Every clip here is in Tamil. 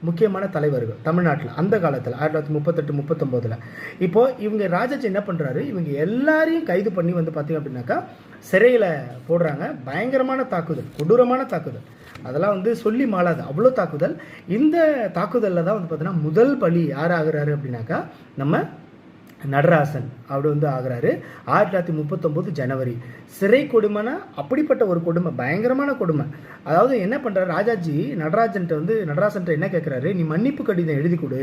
முக்கியமான தலைவர்கள் தமிழ்நாட்டில் அந்த காலத்தில் 1938-39. இப்போது இவங்க ராஜாஜி என்ன பண்ணுறாரு, இவங்க எல்லாரையும் கைது பண்ணி வந்து பார்த்திங்க அப்படின்னாக்கா சிறையில் போடுறாங்க. பயங்கரமான தாக்குதல், கொடூரமான தாக்குதல், அதெல்லாம் வந்து சொல்லி மாளாது, அவ்வளோ தாக்குதல். இந்த தாக்குதலில் தான் வந்து பார்த்தீங்கன்னா முதல் பலி யார் ஆகுறாரு அப்படின்னாக்கா நம்ம நடராசன் அவர் வந்து ஆகிறாரு. 1939 ஜனவரி. சிறை கொடுமைனா அப்படிப்பட்ட ஒரு கொடுமை, பயங்கரமான கொடுமை. அதாவது என்ன பண்ணுறாரு ராஜாஜி நடராசன்ட்ட என்ன கேட்குறாரு, நீ மன்னிப்பு கடிதம் எழுதி கொடு,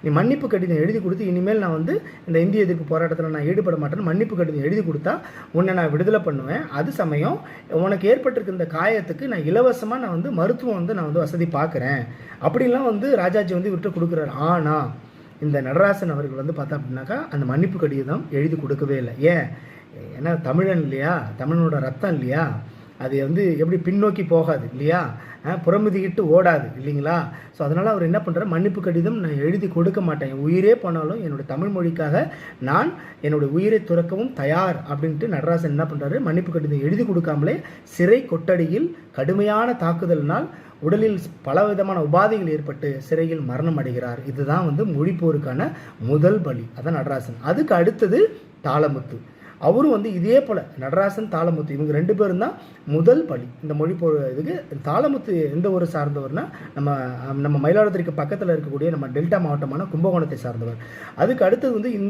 நீ மன்னிப்பு கடிதம் எழுதி கொடுத்து இனிமேல் நான் வந்து இந்த இந்திய எதிர்ப்பு போராட்டத்தில் நான் ஈடுபட மாட்டேன்னு மன்னிப்பு கடிதம் எழுதி கொடுத்தா உன்னை நான் விடுதலை பண்ணுவேன். அது சமயம் உனக்கு ஏற்பட்டிருக்க இந்த காயத்துக்கு நான் இலவசமாக நான் வந்து மருத்துவம் வந்து நான் வந்து வசதி பார்க்குறேன் அப்படின்லாம் வந்து ராஜாஜி வந்து இவர்கிட்ட கொடுக்குறாரு. ஆனால் இந்த நடராசன் அவர்கள் வந்து பார்த்தா அப்படின்னாக்கா அந்த மன்னிப்பு கடிதம் எழுதி கொடுக்கவே இல்லை. ஏன்னா தமிழன் இல்லையா, தமிழனோட ரத்தம் இல்லையா, அது வந்து எப்படி பின்னோக்கி போகாது இல்லையா, புறமுதுகிட்டு ஓடாது இல்லைங்களா. ஸோ அதனால் அவர் என்ன பண்ணுறாரு, மன்னிப்பு கடிதம் நான் எழுதி கொடுக்க மாட்டேன், என் உயிரே போனாலும் என்னுடைய தமிழ் மொழிக்காக நான் என்னுடைய உயிரை துறக்கவும் தயார் அப்படின்ட்டு நடராசன் என்ன பண்ணுறாரு, மன்னிப்பு கடிதம் எழுதி கொடுக்காமலே சிறை கொட்டடியில் கடுமையான தாக்குதலினால் உடலில் பலவிதமான உபாதைகள் ஏற்பட்டு சிறையில் மரணம் அடைகிறார். இதுதான் வந்து மொழிப்போருக்கான முதல் பலி, அதான் நடராசன். அதுக்கு அடுத்தது தாளமுத்து. அவரும் வந்து இதே போல் நடராசன் தாளமுத்து இவங்க 2 பேரும் தான் முதல் பலி இந்த மொழிப்போர் இதுக்கு. தாளமுத்து எந்த ஊரை சார்ந்தவர்னா நம்ம மயிலாடுதுறைக்கு பக்கத்தில் இருக்கக்கூடிய நம்ம டெல்டா மாவட்டமான கும்பகோணத்தை சார்ந்தவர். அதுக்கு அடுத்தது வந்து